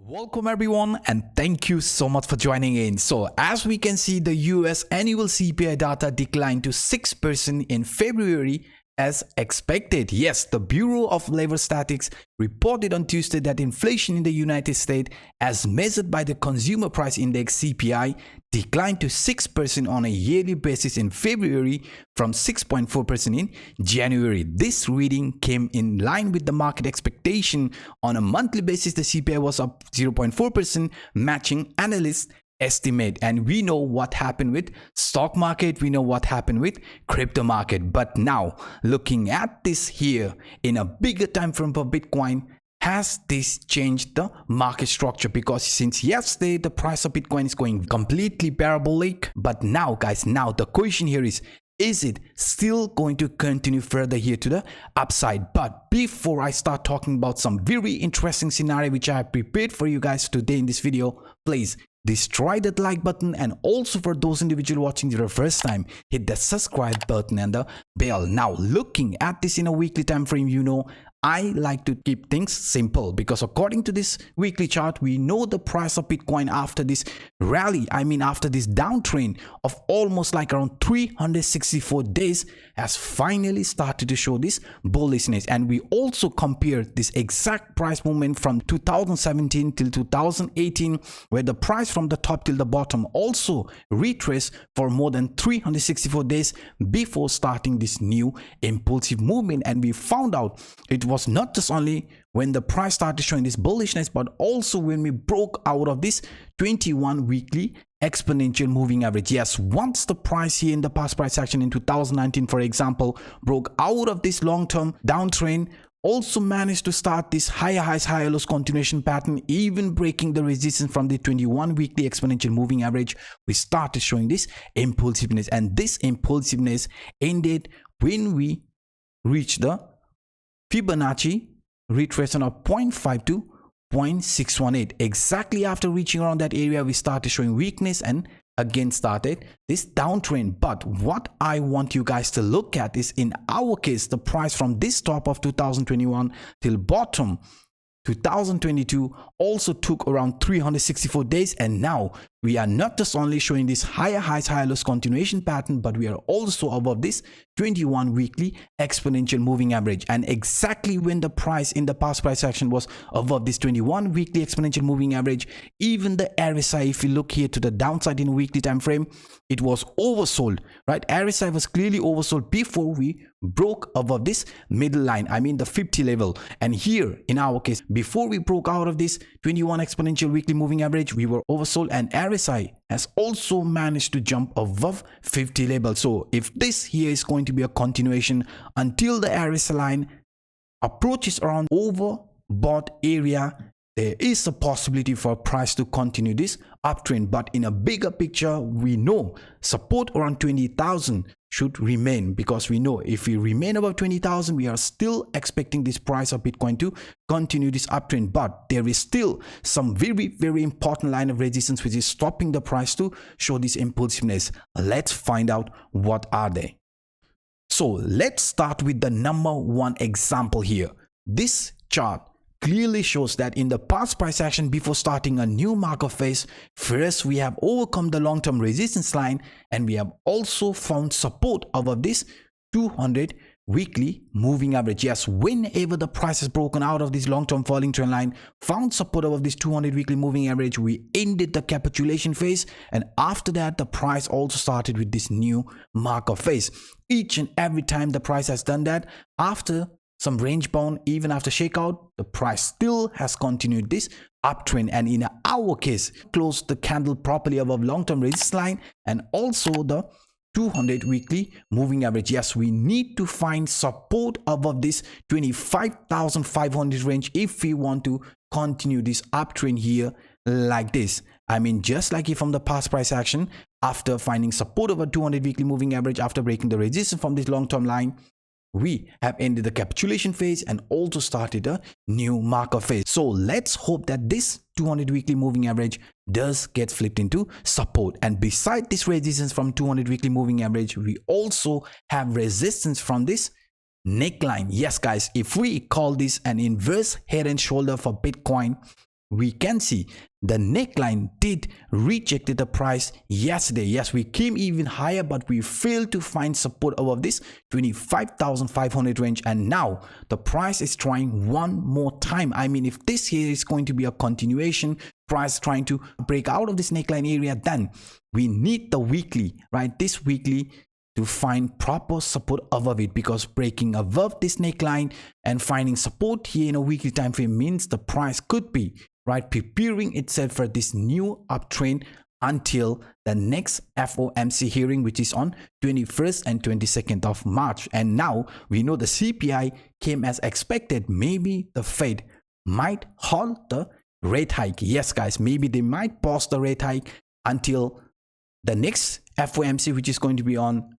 Welcome everyone and thank you so much for joining in. So as we can see, the US annual CPI data declined to 6% in February as expected. Yes, the Bureau of Labor Statistics reported on Tuesday that inflation in the United States, as measured by the Consumer Price Index CPI, declined to 6% on a yearly basis in February from 6.4% in January. This reading came in line with the market expectation. On a monthly basis, the CPI was up 0.4%, matching analysts' estimate. And we know what happened with stock market, we know what happened with crypto market. But now looking at this here in a bigger time frame for Bitcoin, has this changed the market structure? Because since yesterday the price of Bitcoin is going completely parabolic, but now guys, now the question here is it still going to continue further here to the upside? But before I start talking about some very interesting scenario which I have prepared for you guys today in this video, please destroy that like button, and also for those individuals watching the first time, hit the subscribe button and the bell. Now looking at this in a weekly time frame, you know I like to keep things simple, because according to this weekly chart, we know the price of Bitcoin after this rally, after this downtrend of almost like around 364 days, has finally started to show this bullishness. And we also compare this exact price movement from 2017 till 2018, where the price from the top till the bottom also retraced for more than 364 days before starting this new impulsive movement. And we found out it was not just only when the price started showing this bullishness, but also when we broke out of this 21 weekly exponential moving average. Yes, once the price here in the past price action in 2019, for example, broke out of this long-term downtrend, also managed to start this higher highs, higher lows continuation pattern, even breaking the resistance from the 21 weekly exponential moving average, we started showing this impulsiveness. And this impulsiveness ended when we reached the Fibonacci retracement of 0.5 to 0.618. Exactly after reaching around that area, we started showing weakness and again started this downtrend. But what I want you guys to look at is, in our case, the price from this top of 2021 till bottom 2022 also took around 364 days, and now we are not just only showing this higher highs, higher lows continuation pattern, but we are also above this 21 weekly exponential moving average. And exactly when the price in the past price action was above this 21 weekly exponential moving average, even the RSI, if you look here to the downside in a weekly time frame, it was oversold, right? RSI was clearly oversold before we broke above this middle line, the 50 level. And here in our case, before we broke out of this 21 exponential weekly moving average, we were oversold, and RSI has also managed to jump above 50 level. So if this here is going to be a continuation until the RSI line approaches around overbought area, there is a possibility for price to continue this uptrend. But in a bigger picture, we know support around 20,000 should remain, because we know if we remain above 20,000, we are still expecting this price of Bitcoin to continue this uptrend. But there is still some very important line of resistance which is stopping the price to show this impulsiveness. Let's find out what are they. So let's start with the number one example here. This chart clearly shows that in the past price action before starting a new market phase, first we have overcome the long-term resistance line, and we have also found support above this 200 weekly moving average. Yes, whenever the price has broken out of this long-term falling trend line, found support above this 200 weekly moving average, we ended the capitulation phase, and after that the price also started with this new market phase. Each and every time the price has done that, after some range bound, even after shakeout, the price still has continued this uptrend. And in our case, closed the candle properly above long-term resistance line and also the 200 weekly moving average. Yes, we need to find support above this 25,500 range if we want to continue this uptrend here like this. Just like from the past price action, after finding support over 200 weekly moving average, after breaking the resistance from this long-term line, we have ended the capitulation phase and also started a new market phase. So let's hope that this 200 weekly moving average does get flipped into support. And beside this resistance from 200 weekly moving average, we also have resistance from this neckline. Yes guys, if we call this an inverse head and shoulder for Bitcoin, we can see the neckline did rejected the price yesterday. Yes, we came even higher, but we failed to find support above this 25,500 range, and now the price is trying one more time. I mean, if this here is going to be a continuation, price trying to break out of this neckline area, then we need the weekly, right? This weekly to find proper support above it, because breaking above this neckline and finding support here in a weekly time frame means the price could be right preparing itself for this new uptrend until the next FOMC hearing, which is on 21st and 22nd of March. And now we know the CPI came as expected. Maybe the Fed might halt the rate hike. Yes guys, maybe they might pause the rate hike until the next FOMC, which is going to be on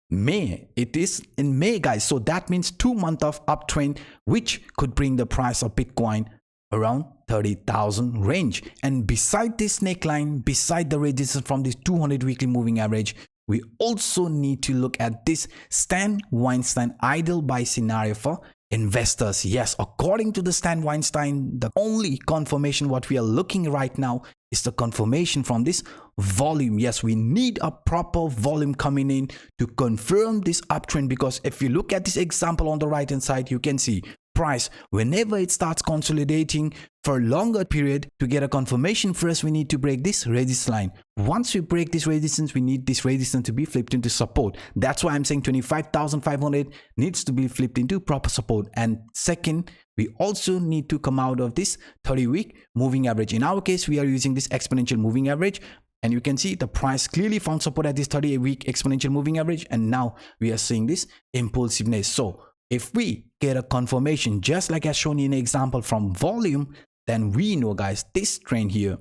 May. It is in May, guys. So that means 2 months of uptrend, which could bring the price of Bitcoin around 30,000 range. And beside this neckline, beside the resistance from this 200 weekly moving average, we also need to look at this Stan Weinstein idle buy scenario for investors. Yes, according to the Stan Weinstein, the only confirmation what we are looking right now is the confirmation from this volume. Yes, we need a proper volume coming in to confirm this uptrend, because if you look at this example on the right hand side, you can see price, whenever it starts consolidating for a longer period, to get a confirmation, first we need to break this resistance line. Once we break this resistance, we need this resistance to be flipped into support. That's why I'm saying 25,500 needs to be flipped into proper support. And second, we also need to come out of this 30-week moving average. In our case, we are using this exponential moving average, and you can see the price clearly found support at this 30-week exponential moving average, and now we are seeing this impulsiveness. So if we get a confirmation, just like as shown in an example from volume, then we know, guys, this trend here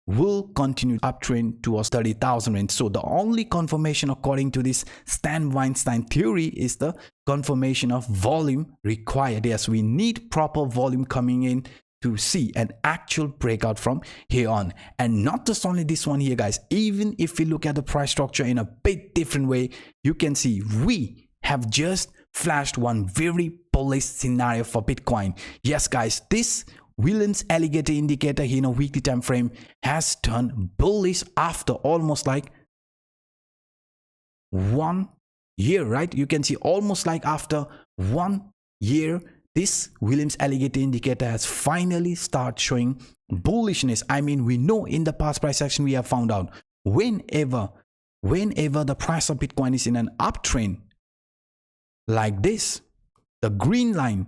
will continue uptrend towards 30,000 range. So the only confirmation according to this Stan Weinstein theory is the confirmation of volume required. Yes, we need proper volume coming in to see an actual breakout from here on. And not just only this one here, guys, even if we look at the price structure in a bit different way, you can see we have just flashed one very bullish scenario for Bitcoin. Yes guys, this Williams alligator indicator here in a weekly time frame has turned bullish after almost like 1 year, right? You can see almost like after 1 year, this Williams alligator indicator has finally started showing bullishness. I mean, we know in the past price action we have found out whenever the price of Bitcoin is in an uptrend like this, the green line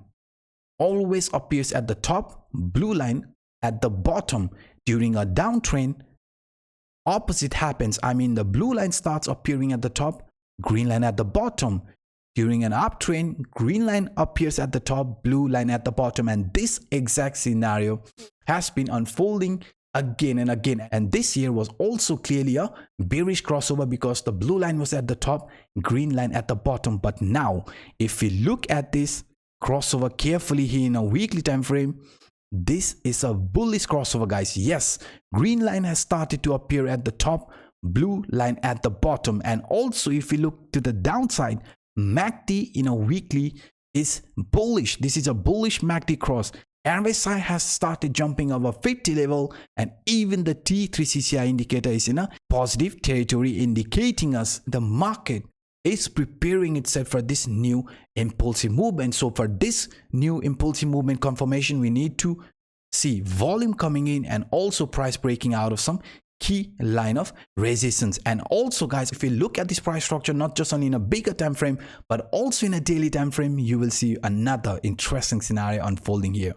always appears at the top, blue line at the bottom. During a downtrend, opposite happens. I mean, the blue line starts appearing at the top, green line at the bottom. During an uptrend, green line appears at the top, blue line at the bottom. And this exact scenario has been unfolding again and again. And this year was also clearly a bearish crossover, because the blue line was at the top, green line at the bottom. But now if we look at this crossover carefully here in a weekly time frame, this is a bullish crossover, guys. Yes, green line has started to appear at the top, blue line at the bottom. And also if we look to the downside, MACD in a weekly is bullish. This is a bullish MACD cross. RSI has started jumping over 50 level, and even the T3CCI indicator is in a positive territory, indicating us the market is preparing itself for this new impulsive movement. So for this new impulsive movement confirmation, we need to see volume coming in and also price breaking out of some key line of resistance. And also guys, if you look at this price structure, not just only in a bigger time frame, but also in a daily time frame, you will see another interesting scenario unfolding here.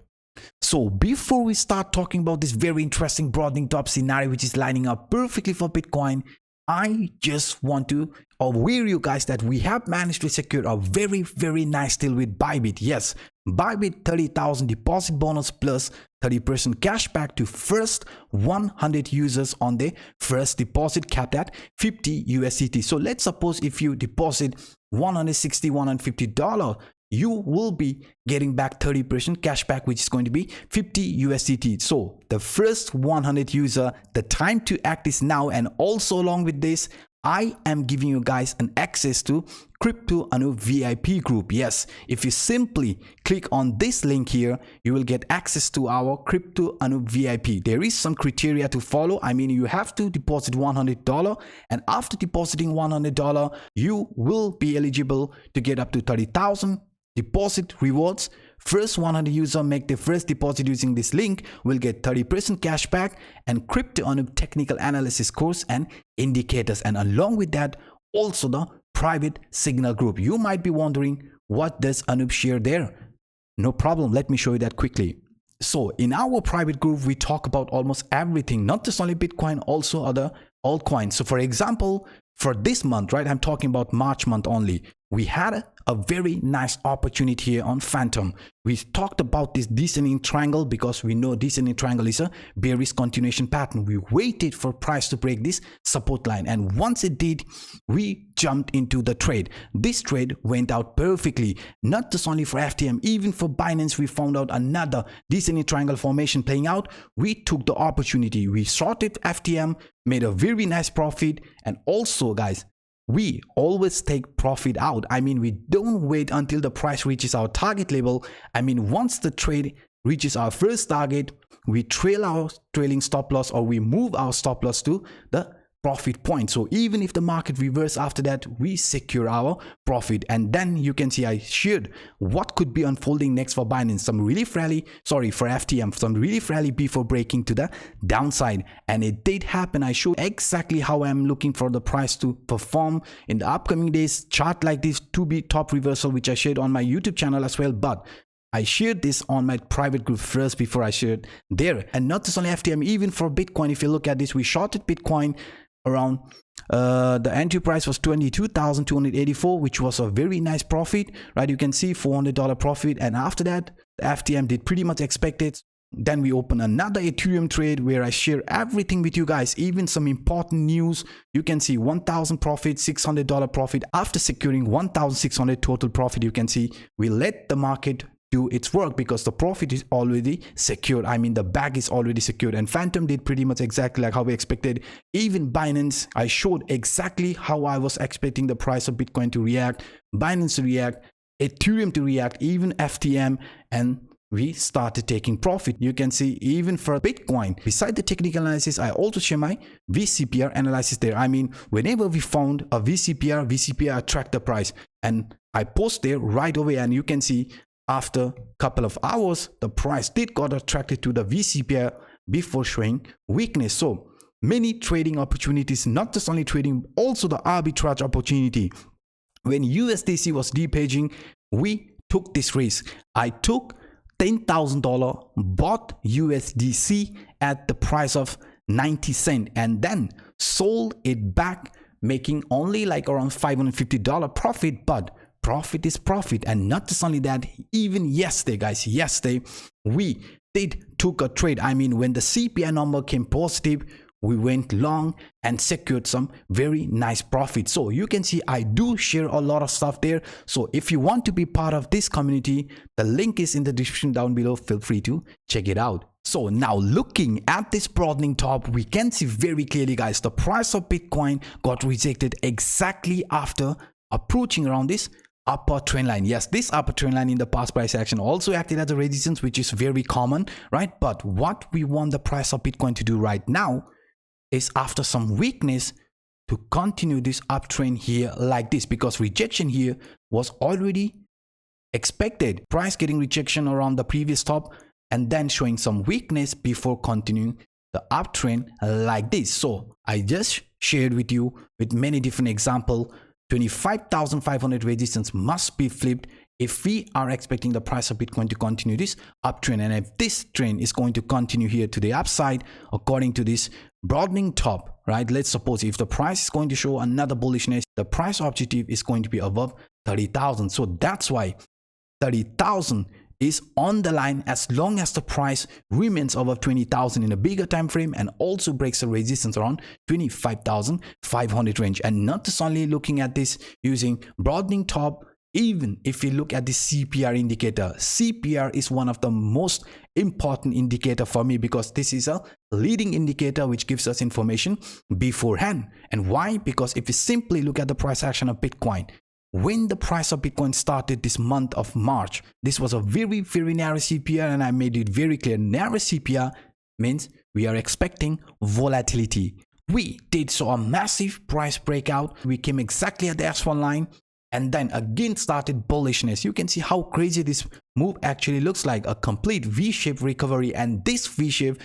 So before we start talking about this very interesting broadening top scenario, which is lining up perfectly for Bitcoin, I just want to aware you guys that we have managed to secure a very nice deal with Bybit. Yes, Bybit 30,000 deposit bonus plus 30% cashback to first 100 users on their first deposit, capped at 50 USDT. So let's suppose if you deposit $150, you will be getting back 30% cashback, which is going to be 50 USDT. So the first 100 user, the time to act is now. And also along with this, I am giving you guys an access to Crypto Anup VIP group. Yes, if you simply click on this link here, you will get access to our Crypto Anup VIP. There is some criteria to follow. I mean, you have to deposit $100, and after depositing $100, you will be eligible to get up to 30,000 deposit rewards. First 100 user make their first deposit using this link will get 30% cashback and Crypto Anup technical analysis course and indicators, and along with that also the private signal group. You might be wondering, what does Anup share there? No problem, let me show you that quickly. So in our private group, we talk about almost everything, not just only Bitcoin, also other altcoins. So for example, for this month, right, I'm talking about March month only, we had a very nice opportunity here on Fantom. We talked about this descending triangle because we know descending triangle is a bearish continuation pattern. We waited for price to break this support line, and once it did, we jumped into the trade. This trade went out perfectly, not just only for FTM, even for Binance. We found out another descending triangle formation playing out. We took the opportunity, we shorted FTM, made a very nice profit, and also guys, we always take profit out. I mean, we don't wait until the price reaches our target level. I mean, once the trade reaches our first target, we trail our trailing stop loss, or we move our stop loss to the profit point. So even if the market reverses after that, we secure our profit. And then you can see I shared what could be unfolding next for Binance. Some relief rally, sorry, for FTM, some relief rally before breaking to the downside, and it did happen. I showed exactly how I'm looking for the price to perform in the upcoming days. Chart like this to be top reversal, which I shared on my YouTube channel as well, but I shared this on my private group first before I shared there. And not just only FTM, even for Bitcoin, if you look at this, we shorted Bitcoin around the entry price was 22,284, which was a very nice profit, right? You can see $400 profit, and after that the FTM did pretty much expected. Then we open another Ethereum trade where I share everything with you guys, even some important news. You can see 1,000 profit, $600 profit. After securing 1,600 total profit, you can see we let the market do its work because the profit is already secured. I mean, the bag is already secured, and Fantom did pretty much exactly like how we expected. Even Binance, I showed exactly how I was expecting the price of Bitcoin to react, Binance to react, Ethereum to react, even FTM, and we started taking profit. You can see even for Bitcoin, beside the technical analysis, I also share my VCPR analysis there. I mean, whenever we found a VCPR tracked the price, and I post there right away, and you can see after a couple of hours, the price did got attracted to the VCPR before showing weakness. So many trading opportunities, not just only trading, also the arbitrage opportunity. When USDC was depaging, we took this risk. I took $10,000, bought USDC at the price of 90 cents, and then sold it back, making only like around $550 profit, but profit is profit. And not just only that, even yesterday guys, yesterday we took a trade. I mean, when the CPI number came positive, we went long and secured some very nice profit. So you can see I do share a lot of stuff there. So if you want to be part of this community, the link is in the description down below. Feel free to check it out. So now looking at this broadening top, we can see very clearly guys, the price of Bitcoin got rejected exactly after approaching around this upper trend line. Yes, this upper trend line in the past price action also acted as a resistance, which is very common, right? But what we want the price of Bitcoin to do right now is, after some weakness, to continue this uptrend here like this, because rejection here was already expected. Price getting rejection around the previous top and then showing some weakness before continuing the uptrend like this. So I just shared with you with many different examples. 25,500 resistance must be flipped if we are expecting the price of Bitcoin to continue this uptrend. And if this trend is going to continue here to the upside according to this broadening top, right? Let's suppose if the price is going to show another bullishness, the price objective is going to be above 30,000. So that's why 30,000 is on the line as long as the price remains above 20,000 in a bigger time frame and also breaks a resistance around 25,500 range. And not just only looking at this using broadening top Even if we look at the CPR indicator, CPR is one of the most important indicator for me because this is a leading indicator which gives us information beforehand. And why? Because if we simply look at the price action of Bitcoin, when the price of Bitcoin started this month of March, this was a very narrow CPR, and I made it very clear. Narrow CPR means we are expecting volatility. We did saw a massive price breakout. We came exactly at the S1 line and then again started bullishness. You can see how crazy this move actually looks like, a complete V-shaped recovery, and this V-shape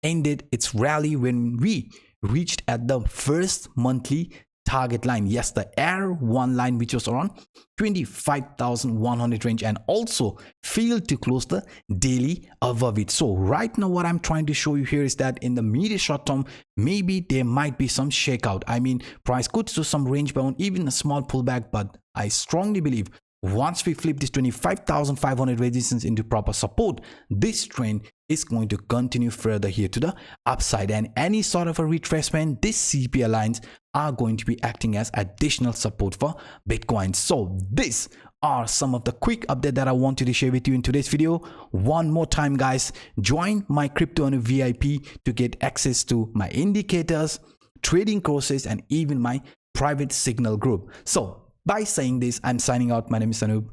ended its rally when we reached at the first monthly target line. Yes, the R1 line, which was around 25,100 range, and also failed to close the daily above it. So right now what I'm trying to show you here is that in the medium short term, maybe there might be some shakeout. I mean, price could do some range bound, even a small pullback, but I strongly believe once we flip this 25,500 resistance into proper support, this trend is going to continue further here to the upside, and any sort of a retracement, these CPR lines are going to be acting as additional support for Bitcoin. So these are some of the quick update that I wanted to share with you in today's video. One more time, guys, join my crypto and VIP to get access to my indicators, trading courses, and even my private signal group. So by saying this, I'm signing out. My name is Anup.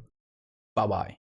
Bye bye.